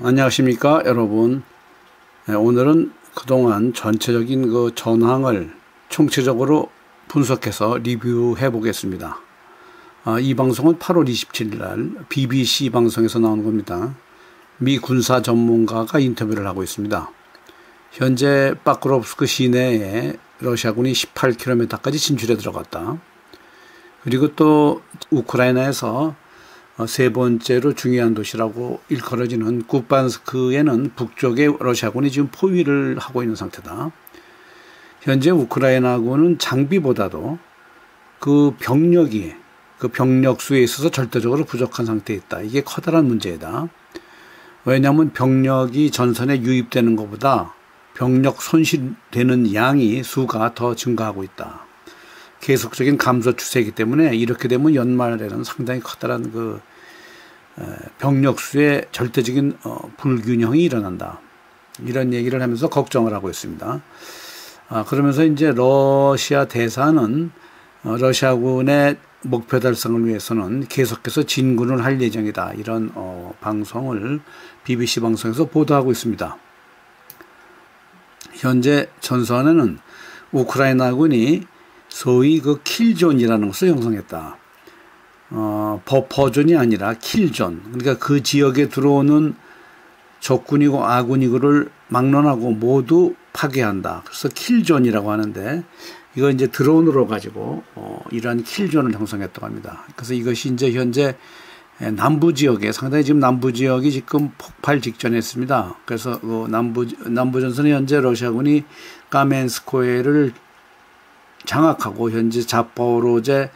안녕하십니까 여러분. 오늘은 그동안 전체적인 그 전황을 총체적으로 분석해서 리뷰해 보겠습니다. 이 방송은 8월 27일 날 BBC 방송에서 나온 겁니다. 미 군사 전문가가 인터뷰를 하고 있습니다. 현재 바크롭스크 시내에 러시아군이 18km까지 진출해 들어갔다. 그리고 또 우크라이나에서 세 번째로 중요한 도시라고 일컬어지는 쿠판스크에는 북쪽에 러시아군이 지금 포위를 하고 있는 상태다. 현재 우크라이나군은 장비보다도 그 병력이 그 병력 수에 있어서 절대적으로 부족한 상태에 있다. 이게 커다란 문제다. 왜냐하면 병력이 전선에 유입되는 것보다 병력 손실되는 양이 수가 더 증가하고 있다. 계속적인 감소 추세이기 때문에 이렇게 되면 연말에는 상당히 커다란 그 병력 수의 절대적인 불균형이 일어난다. 이런 얘기를 하면서 걱정을 하고 있습니다. 그러면서 이제 러시아 대사는 러시아군의 목표 달성을 위해서는 계속해서 진군을 할 예정이다. 이런 방송을 BBC 방송에서 보도하고 있습니다. 현재 전선에는 우크라이나군이 소위 그 킬존이라는 것을 형성했다. 버퍼존이 아니라 킬존. 그러니까 그 지역에 들어오는 적군이고 아군이고를 막론하고 모두 파괴한다. 그래서 킬존이라고 하는데 이거 이제 드론으로 가지고 이러한 킬존을 형성했다고 합니다. 그래서 이것이 이제 현재 남부 지역에 상당히 지금 남부 지역이 지금 폭발 직전에 있습니다. 그래서 그 남부 전선에 현재 러시아군이 까멘스코에를 장악하고 현재 자포로제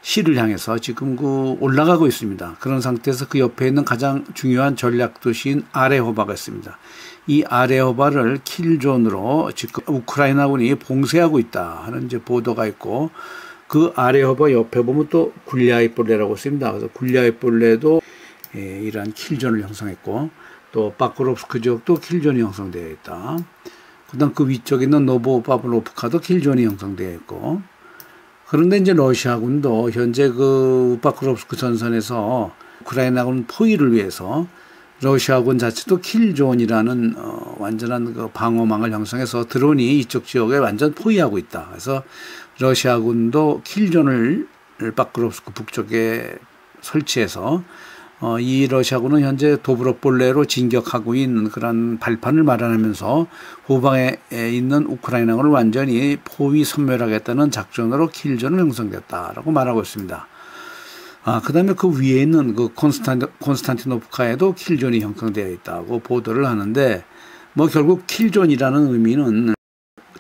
시를 향해서 지금 그 올라가고 있습니다. 그런 상태에서 그 옆에 있는 가장 중요한 전략 도시인 아레호바가 있습니다. 이 아레호바를 킬존으로 지금 우크라이나군이 봉쇄하고 있다 하는 이제 보도가 있고, 그 아레호바 옆에 보면 또 굴리아이폴레라고 있습니다. 그래서 굴리아이폴레도 이러한 킬존을 형성했고, 또 바크롭스크 지역도 킬존이 형성되어 있다. 그다음 그 위쪽에 있는 노보파블로프카도 킬존이 형성되어 있고, 그런데 이제 러시아군도 현재 그 바크롭스크 전선에서 우크라이나군 포위를 위해서 러시아군 자체도 킬존이라는 완전한 그 방어망을 형성해서 드론이 이쪽 지역에 완전 포위하고 있다. 그래서 러시아군도 킬존을 바크롭스크 북쪽에 설치해서 이 러시아군은 현재 도브로폴레로 진격하고 있는 그런 발판을 마련하면서 후방에 있는 우크라이나군을 완전히 포위 섬멸하겠다는 작전으로 킬존을 형성됐다라고 말하고 있습니다. 그 다음에 그 위에 있는 그 콘스탄티노프카에도 킬존이 형성되어 있다고 보도를 하는데, 뭐 결국 킬존이라는 의미는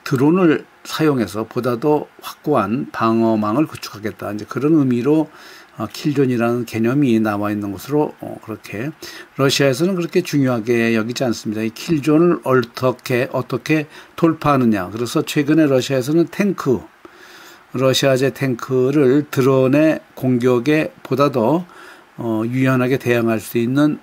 드론을 사용해서 보다 더 확고한 방어망을 구축하겠다, 이제 그런 의미로 킬존이라는 개념이 나와 있는 것으로 그렇게 러시아에서는 그렇게 중요하게 여기지 않습니다. 이 킬존을 어떻게 돌파하느냐. 그래서 최근에 러시아에서는 러시아제 탱크를 드론의 공격에 보다 더 유연하게 대응할 수 있는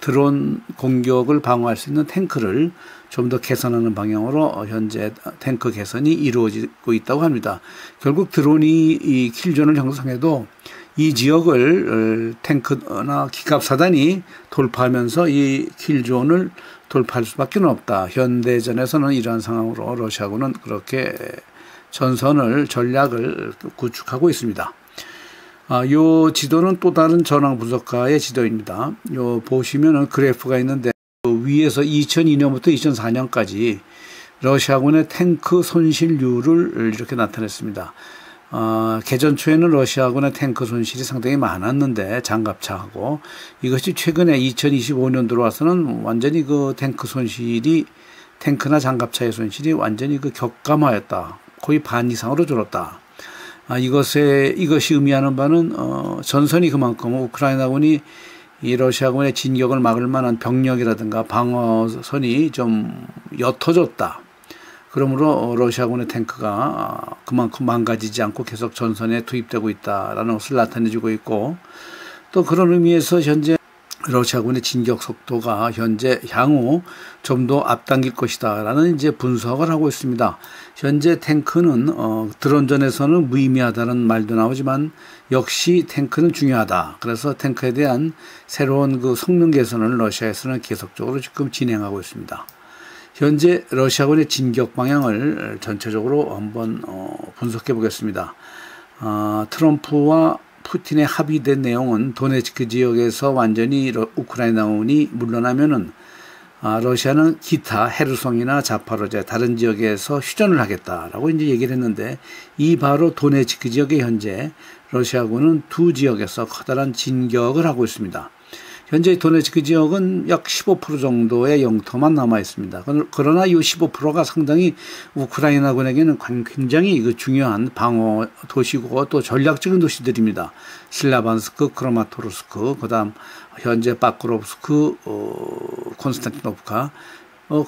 드론 공격을 방어할 수 있는 탱크를 좀 더 개선하는 방향으로 현재 탱크 개선이 이루어지고 있다고 합니다. 결국 드론이 이 킬존을 형성해도 이 지역을 탱크나 기갑사단이 돌파하면서 이 킬존을 돌파할 수밖에 없다. 현대전에서는 이러한 상황으로 러시아군은 그렇게 전략을 구축하고 있습니다. 요 지도는 또 다른 전황 분석가의 지도입니다. 요 보시면은 그래프가 있는데, 위에서 2002년부터 2004년까지 러시아군의 탱크 손실률을 이렇게 나타냈습니다. 개전 초에는 러시아군의 탱크 손실이 상당히 많았는데 장갑차하고, 이것이 최근에 2025년 들어와서는 완전히 그 탱크나 장갑차의 손실이 완전히 그 격감하였다. 거의 반 이상으로 줄었다. 이것이 의미하는 바는 전선이 그만큼 우크라이나군이 이 러시아군의 진격을 막을 만한 병력이라든가 방어선이 좀 옅어졌다. 그러므로 러시아군의 탱크가 그만큼 망가지지 않고 계속 전선에 투입되고 있다라는 것을 나타내주고 있고, 또 그런 의미에서 현재 러시아군의 진격 속도가 현재 향후 좀 더 앞당길 것이다라는 이제 분석을 하고 있습니다. 현재 탱크는 드론전에서는 무의미하다는 말도 나오지만 역시 탱크는 중요하다. 그래서 탱크에 대한 새로운 그 성능 개선을 러시아에서는 계속적으로 지금 진행하고 있습니다. 현재 러시아군의 진격 방향을 전체적으로 한번 분석해 보겠습니다. 트럼프와 푸틴의 합의된 내용은 도네츠크 지역에서 완전히 우크라이나군이 물러나면은 러시아는 기타 헤르송이나 자파로제 다른 지역에서 휴전을 하겠다라고 이제 얘기를 했는데, 이 바로 도네츠크 지역에 현재 러시아군은 두 지역에서 커다란 진격을 하고 있습니다. 현재 도네츠크 지역은 약 15% 정도의 영토만 남아 있습니다. 그러나 이 15%가 상당히 우크라이나군에게는 굉장히 중요한 방어 도시고 또 전략적인 도시들입니다. 슬라반스크, 크라마토르스크, 그다음 현재 바크롭스크, 콘스탄티노프카,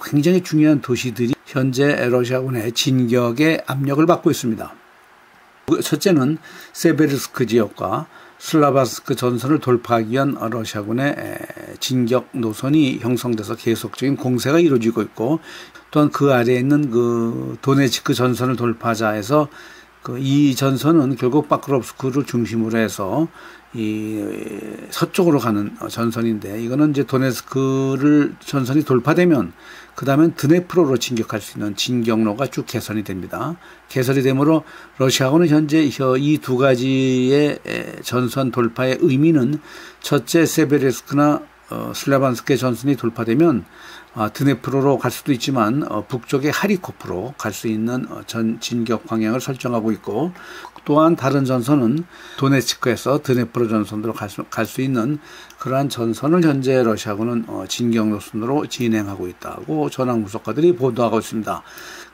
굉장히 중요한 도시들이 현재 러시아군의 진격에 압력을 받고 있습니다. 첫째는 세베르스크 지역과 슬라바스크 전선을 돌파하기 위한 러시아군의 진격 노선이 형성돼서 계속적인 공세가 이루어지고 있고, 또한 그 아래에 있는 그 도네츠크 전선을 돌파하자 해서 이 전선은 결국 바크롭스크를 중심으로 해서 이 서쪽으로 가는 전선인데, 이거는 이제 도네츠크를 전선이 돌파되면 그 다음엔 드네프로로 진격할 수 있는 진격로가 쭉 개선이 됩니다. 개선이 되므로 러시아군은 현재 이 두 가지의 전선 돌파의 의미는, 첫째 세베르스크나 슬라반스크의 전선이 돌파되면 드네프로로 갈 수도 있지만 북쪽의 하리코프로 갈 수 있는 진격 방향을 설정하고 있고, 또한 다른 전선은 도네츠크에서 드네프로 전선으로 갈 수 있는 그러한 전선을 현재 러시아군은 진격 노선으로 진행하고 있다고 전황 분석가들이 보도하고 있습니다.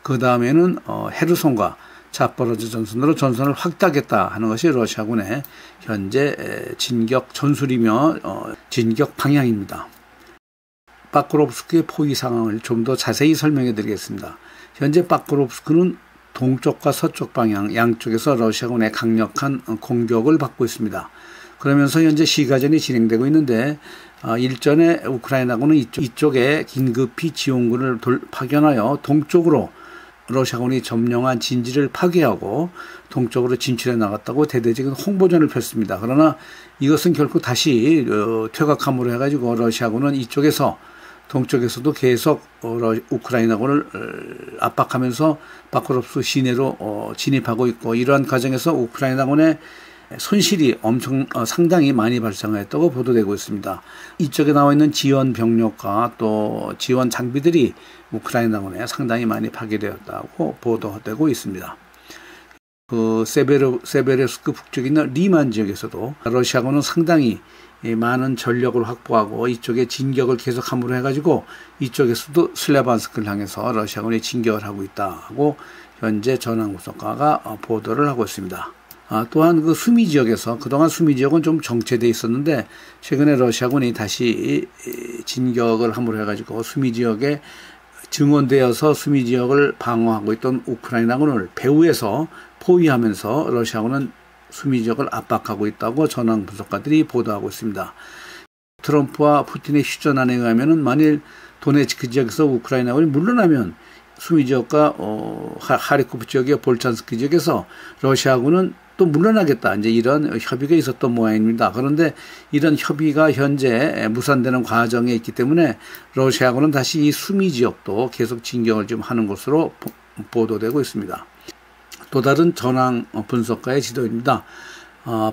그 다음에는 헤르손과 자포로즈 전선으로 전선을 확대하겠다 하는 것이 러시아군의 현재 진격 전술이며 진격 방향입니다. 바크롭스크의 포위 상황을 좀 더 자세히 설명해 드리겠습니다. 현재 바크롭스크는 동쪽과 서쪽 방향 양쪽에서 러시아군의 강력한 공격을 받고 있습니다. 그러면서 현재 시가전이 진행되고 있는데, 일전에 우크라이나군은 이쪽에 긴급히 지원군을 파견하여 동쪽으로 러시아군이 점령한 진지를 파괴하고 동쪽으로 진출해 나갔다고 대대적인 홍보전을 폈습니다. 그러나 이것은 결국 다시 퇴각함으로 해가지고 러시아군은 이쪽에서 동쪽에서도 계속 우크라이나군을 압박하면서 바크롭스크 시내로 진입하고 있고, 이러한 과정에서 우크라이나군의 손실이 상당히 많이 발생했다고 보도되고 있습니다. 이쪽에 나와 있는 지원 병력과 또 지원 장비들이 우크라이나군에 상당히 많이 파괴되었다고 보도되고 있습니다. 세베르스크 북쪽에 있는 리만 지역에서도 러시아군은 상당히 많은 전력을 확보하고 이쪽에 진격을 계속함으로 해가지고 이쪽에서도 슬라반스크를 향해서 러시아군이 진격을 하고 있다고 현재 전황 분석가가 보도를 하고 있습니다. 또한 그 수미 지역에서, 그동안 수미 지역은 좀 정체되어 있었는데 최근에 러시아군이 다시 진격을 함으로 해가지고 수미 지역에 증원되어서 수미 지역을 방어하고 있던 우크라이나군을 배후에서 포위하면서 러시아군은 수미 지역을 압박하고 있다고 전황 분석가들이 보도하고 있습니다. 트럼프와 푸틴의 휴전안에 의하면은 만일 도네츠크 지역에서 우크라이나군이 물러나면 수미 지역과 하리코프 지역의 볼찬스크 지역에서 러시아군은 또 물러나겠다, 이제 이런 협의가 있었던 모양입니다. 그런데 이런 협의가 현재 무산되는 과정에 있기 때문에 러시아군은 다시 이 수미 지역도 계속 진격을 좀 하는 것으로 보도되고 있습니다. 또 다른 전황 분석가의 지도입니다.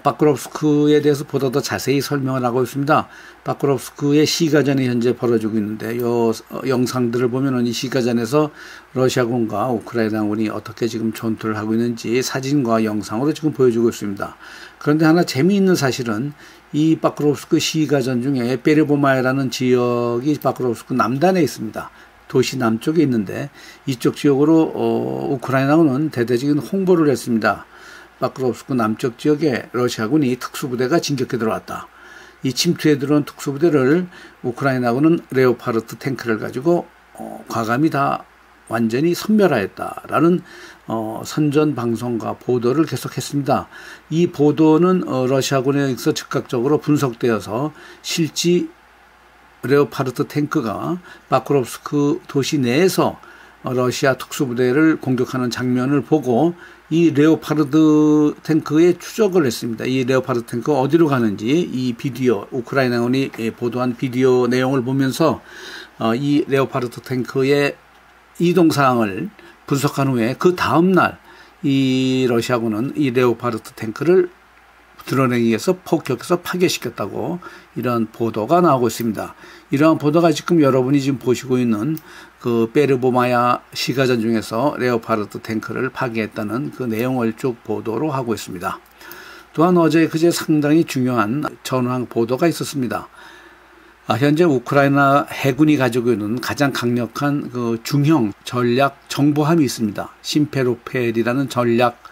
바크롭스크에 대해서 보다 더 자세히 설명을 하고 있습니다. 바크롭스크의 시가전이 현재 벌어지고 있는데, 이 영상들을 보면은 이 시가전에서 러시아군과 우크라이나군이 어떻게 지금 전투를 하고 있는지 사진과 영상으로 지금 보여주고 있습니다. 그런데 하나 재미있는 사실은 이 바크롭스크 시가전 중에 베르보마이라는 지역이 바크롭스크 남단에 있습니다. 도시 남쪽에 있는데 이쪽 지역으로 우크라이나군은 대대적인 홍보를 했습니다. 바크롭스크 남쪽 지역에 러시아군이 특수부대가 진격해 들어왔다. 이 침투해 들어온 특수부대를 우크라이나군은 레오파르트 탱크를 가지고 과감히 다 완전히 섬멸하였다라는 선전 방송과 보도를 계속했습니다. 이 보도는 러시아군에서 즉각적으로 분석되어서 실제 레오파르트 탱크가 바크롭스크 도시 내에서 러시아 특수부대를 공격하는 장면을 보고 이 레오파르트 탱크에 추적을 했습니다. 이 레오파르트 탱크가 어디로 가는지 이 비디오, 우크라이나군이 보도한 비디오 내용을 보면서 이 레오파르트 탱크의 이동 사항을 분석한 후에 그 다음날 이 러시아군은 이 레오파르트 탱크를 드론에 의해서 폭격해서 파괴시켰다고 이런 보도가 나오고 있습니다. 이러한 보도가 지금 여러분이 지금 보시고 있는 그 베르보마야 시가전 중에서 레오파르트 탱크를 파괴했다는 그 내용을 쭉 보도로 하고 있습니다. 또한 어제 그제 상당히 중요한 전황 보도가 있었습니다. 현재 우크라이나 해군이 가지고 있는 가장 강력한 그 중형 전략 정보함이 있습니다. 심페로펠이라는 전략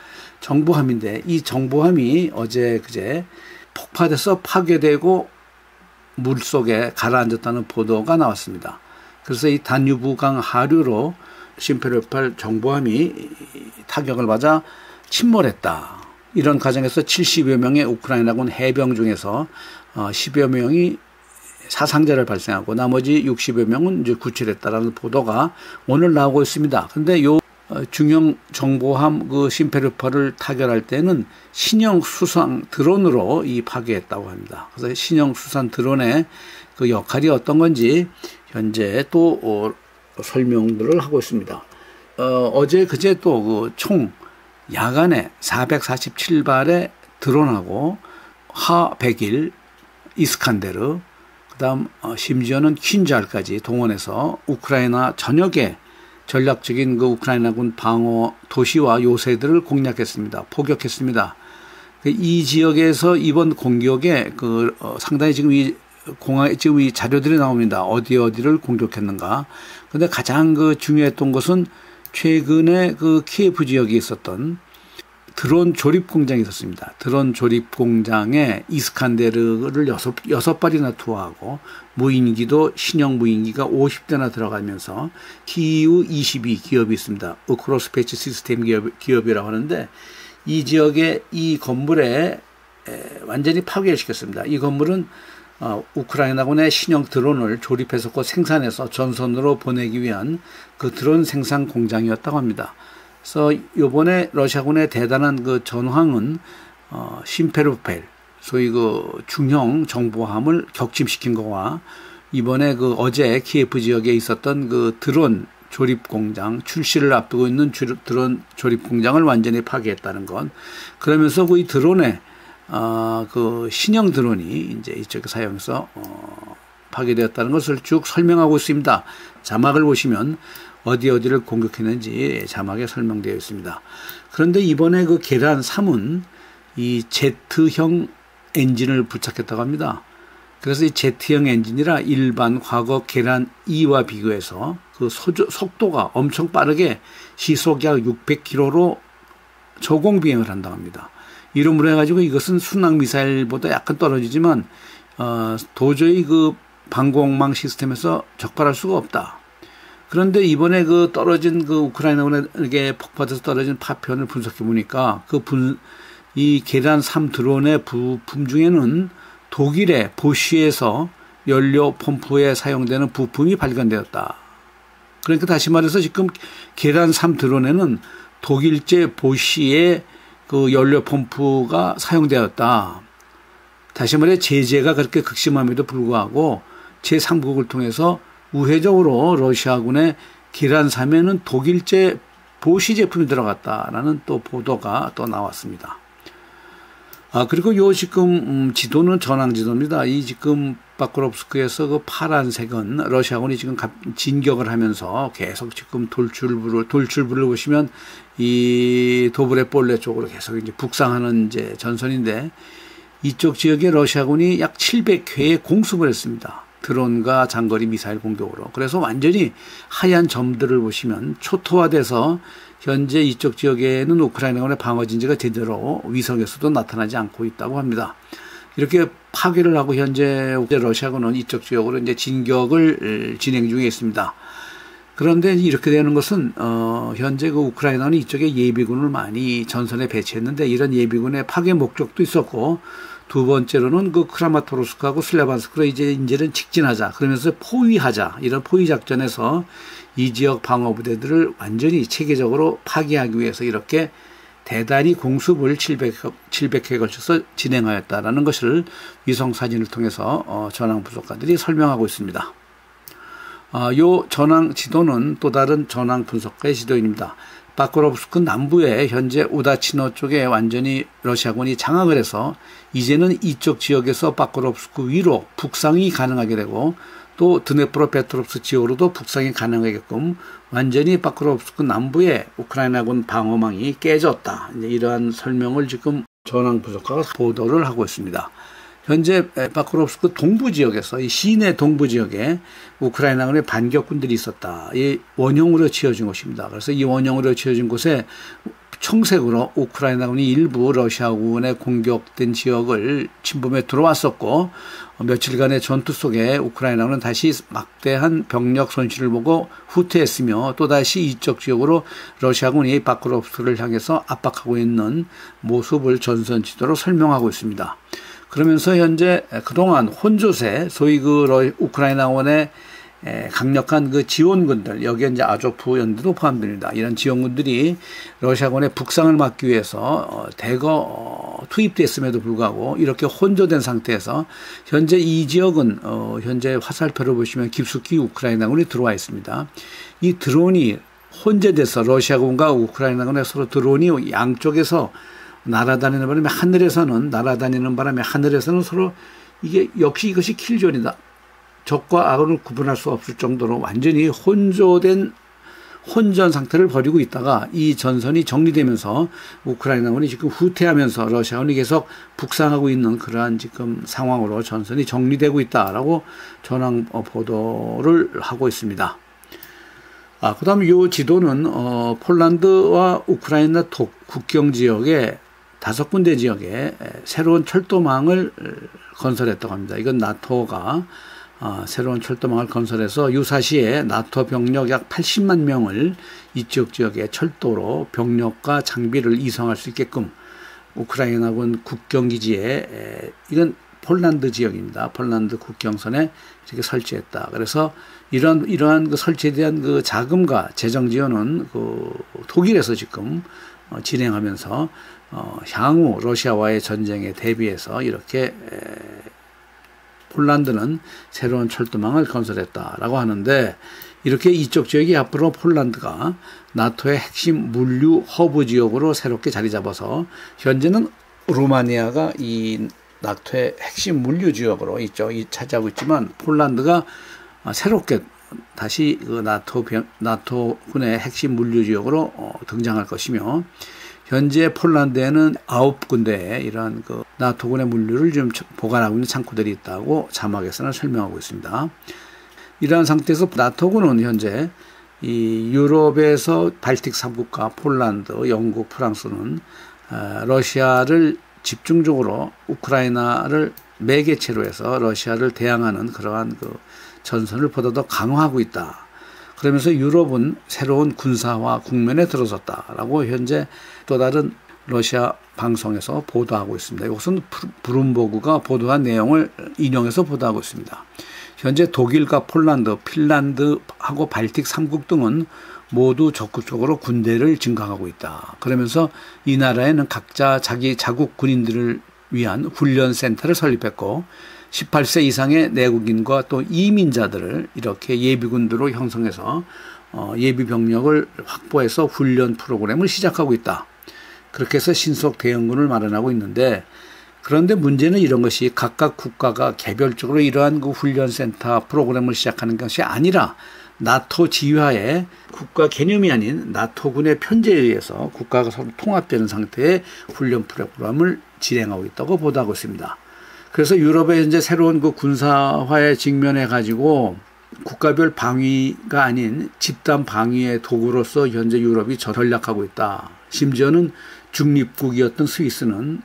정보함인데 이 정보함이 어제 그제 폭파돼서 파괴되고 물속에 가라앉았다는 보도가 나왔습니다. 그래서 이 다뉴브강 하류로 심페로펠 정보함이 타격을 받아 침몰했다. 이런 과정에서 70여 명의 우크라이나군 해병 중에서 10여 명이 사상자를 발생하고 나머지 60여 명은 이제 구출했다라는 보도가 오늘 나오고 있습니다. 그런데 요 중형 정보함 그 심페르펄을 타결할 때는 신형 수상 드론으로 이 파괴했다고 합니다. 그래서 신형 수상 드론의 그 역할이 어떤 건지 현재 또 설명들을 하고 있습니다. 어제 그제 또 그 총 야간에 447발의 드론하고 하101 이스칸데르 그다음 심지어는 퀸잘까지 동원해서 우크라이나 전역에 전략적인 그 우크라이나군 방어 도시와 요새들을 공략했습니다. 포격했습니다. 이 지역에서 이번 공격에 상당히 지금 지금 이 자료들이 나옵니다. 어디를 공격했는가. 근데 가장 중요했던 것은 최근에 키예프 지역에 있었던 드론 조립 공장이 있었습니다. 드론 조립 공장에 이스칸데르를 6발이나 투하하고 무인기도 신형 무인기가 50대나 들어가면서 키우-22 기업이 있습니다. 우크로스페치 시스템 기업이라고 하는데 이 지역의 이 건물에 완전히 파괴를 시켰습니다. 이 건물은 우크라이나군의 신형 드론을 조립해서 생산해서 전선으로 보내기 위한 그 드론 생산 공장이었다고 합니다. 그래서 이번에 러시아군의 대단한 그 전황은 심페르펠 소위 중형 정보함을 격침시킨 거와 이번에 어제 키예프 지역에 있었던 드론 조립 공장 출시를 앞두고 있는 드론 조립 공장을 완전히 파괴했다는 건 그러면서 이 드론에 신형 드론이 이제 이쪽에 사용해서 파괴되었다는 것을 쭉 설명하고 있습니다. 자막을 보시면 어디를 공격했는지 자막에 설명되어 있습니다. 그런데 이번에 계란 3은 이 Z형 엔진을 부착했다고 합니다. 그래서 이 Z형 엔진이라 일반 과거 계란 2와 비교해서 속도가 엄청 빠르게 시속 약 600km로 저공 비행을 한다고 합니다. 이름으로 해가지고 이것은 순항 미사일보다 약간 떨어지지만 도저히 방공망 시스템에서 적발할 수가 없다. 그런데 이번에 떨어진 우크라이나군에게 폭파돼서 떨어진 파편을 분석해 보니까 이 계란 3 드론의 부품 중에는 독일의 보쉬에서 연료 펌프에 사용되는 부품이 발견되었다. 그러니까 다시 말해서 지금 계란 3 드론에는 독일제 보쉬의 연료 펌프가 사용되었다. 다시 말해 제재가 그렇게 극심함에도 불구하고 제3국을 통해서 우회적으로 러시아군의 계란 3에는 독일제 보쉬 제품이 들어갔다라는 또 보도가 또 나왔습니다. 그리고 지금 지도는 전황 지도입니다. 이 지금 바크롭스크에서 파란색은 러시아군이 지금 진격을 하면서 계속 지금 돌출부를 보시면 이 도브레폴레 쪽으로 계속 이제 북상하는 이제 전선인데 이쪽 지역에 러시아군이 약 700회의 공습을 했습니다. 드론과 장거리 미사일 공격으로. 그래서 완전히 하얀 점들을 보시면 초토화돼서 현재 이쪽 지역에는 우크라이나군의 방어진지가 제대로 위성에서도 나타나지 않고 있다고 합니다. 이렇게 파괴를 하고 현재 러시아군은 이쪽 지역으로 이제 진격을 진행 중에 있습니다. 그런데 이렇게 되는 것은 현재 우크라이나는 이쪽에 예비군을 많이 전선에 배치했는데 이런 예비군의 파괴 목적도 있었고 두 번째로는 그 크라마토르스크하고 슬라반스크로 이제는 직진하자. 그러면서 포위하자. 이런 포위 작전에서 이 지역 방어 부대들을 완전히 체계적으로 파괴하기 위해서 이렇게 대단히 공습을 700회에 걸쳐서 진행하였다라는 것을 위성 사진을 통해서 전황 분석가들이 설명하고 있습니다. 요 전황 지도는 또 다른 전황 분석가의 지도입니다. 바코롭스크 남부에 현재 우다치노 쪽에 완전히 러시아군이 장악을 해서 이제는 이쪽 지역에서 바코롭스크 위로 북상이 가능하게 되고 또 드네프로페트롭스크 지역으로도 북상이 가능하게끔 완전히 바코롭스크 남부에 우크라이나군 방어망이 깨졌다. 이제 이러한 설명을 지금 전황 분석가가 보도를 하고 있습니다. 현재 바코롭스크 동부 지역에서 이 시내 동부 지역에 우크라이나군의 반격군들이 있었다. 이 원형으로 지어진 곳입니다. 그래서 이 원형으로 지어진 곳에 청색으로 우크라이나군이 일부 러시아군의 공격된 지역을 침범해 들어왔었고 며칠간의 전투 속에 우크라이나군은 다시 막대한 병력 손실을 보고 후퇴했으며 또다시 이쪽 지역으로 러시아군이 바코롭스크를 향해서 압박하고 있는 모습을 전선 지도로 설명하고 있습니다. 그러면서 현재 그동안 혼조세, 소위 그 우크라이나군의 강력한 그 지원군들, 여기에 이제 아조프 연대도 포함됩니다. 이런 지원군들이 러시아군의 북상을 막기 위해서 대거 투입됐음에도 불구하고 이렇게 혼조된 상태에서 현재 이 지역은 현재 화살표를 보시면 깊숙이 우크라이나군이 들어와 있습니다. 이 드론이 혼재돼서 러시아군과 우크라이나군의 서로 드론이 양쪽에서 날아다니는 바람에 하늘에서는 서로 이게 역시 이것이 킬존이다. 적과 악을 구분할 수 없을 정도로 완전히 혼조된 혼전 상태를 벌이고 있다가 이 전선이 정리되면서 우크라이나군이 지금 후퇴하면서 러시아군이 계속 북상하고 있는 그러한 지금 상황으로 전선이 정리되고 있다라고 전황 보도를 하고 있습니다. 그 다음에 이 지도는 폴란드와 우크라이나 국경 지역에 5군데 지역에 새로운 철도망을 건설했다고 합니다. 이건 나토가 새로운 철도망을 건설해서 유사시에 나토 병력 약 80만 명을 이쪽 지역의 철도로 병력과 장비를 이송할 수 있게끔 우크라이나군 국경기지에 이건 폴란드 지역입니다. 폴란드 국경선에 이렇게 설치했다. 그래서 이러한 그 설치에 대한 그 자금과 재정 지원은 그 독일에서 지금 진행하면서 향후 러시아와의 전쟁에 대비해서 이렇게 폴란드는 새로운 철도망을 건설했다라고 하는데 이렇게 이쪽 지역이 앞으로 폴란드가 나토의 핵심 물류 허브 지역으로 새롭게 자리 잡아서 현재는 루마니아가 이 나토의 핵심 물류 지역으로 차지하고 있지만 폴란드가 새롭게 다시 그 나토군의 핵심 물류 지역으로 등장할 것이며 현재 폴란드에는 9군데의 이러한 그 나토군의 물류를 좀 보관하고 있는 창고들이 있다고 자막에서는 설명하고 있습니다. 이러한 상태에서 나토군은 현재 이 유럽에서 발틱 3국가 폴란드, 영국, 프랑스는 러시아를 집중적으로 우크라이나를 매개체로 해서 러시아를 대항하는 그러한 그 전선을 보다 더 강화하고 있다. 그러면서 유럽은 새로운 군사화 국면에 들어섰다라고 현재 또 다른 러시아 방송에서 보도하고 있습니다. 이것은 브룸버그가 보도한 내용을 인용해서 보도하고 있습니다. 현재 독일과 폴란드, 핀란드하고 발틱 3국 등은 모두 적극적으로 군대를 증강하고 있다. 그러면서 이 나라에는 각자 자기 자국 군인들을 위한 훈련센터를 설립했고 18세 이상의 내국인과 또 이민자들을 이렇게 예비군들로 형성해서 예비 병력을 확보해서 훈련 프로그램을 시작하고 있다. 그렇게 해서 신속 대응군을 마련하고 있는데 그런데 문제는 이런 것이 각각 국가가 개별적으로 이러한 그 훈련센터 프로그램을 시작하는 것이 아니라 나토 지휘하에 국가 개념이 아닌 나토군의 편제에 의해서 국가가 서로 통합되는 상태의 훈련 프로그램을 진행하고 있다고 보도하고 있습니다. 그래서 유럽의 현재 새로운 그 군사화에 직면해 가지고 국가별 방위가 아닌 집단 방위의 도구로서 현재 유럽이 전략하고 있다. 심지어는 중립국이었던 스위스는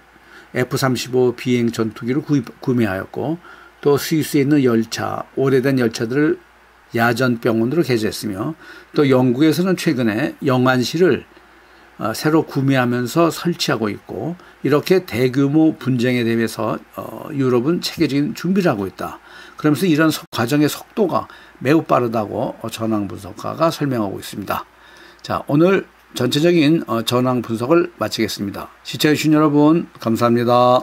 F-35 비행 전투기를 구매하였고 또 스위스에 있는 열차, 오래된 열차들을 야전병원으로 개조했으며 또 영국에서는 최근에 영안시를 새로 구매하면서 설치하고 있고, 이렇게 대규모 분쟁에 대해서 유럽은 체계적인 준비를 하고 있다. 그러면서 이런 과정의 속도가 매우 빠르다고 전황 분석가가 설명하고 있습니다. 자, 오늘 전체적인 전황 분석을 마치겠습니다. 시청해주신 여러분 감사합니다.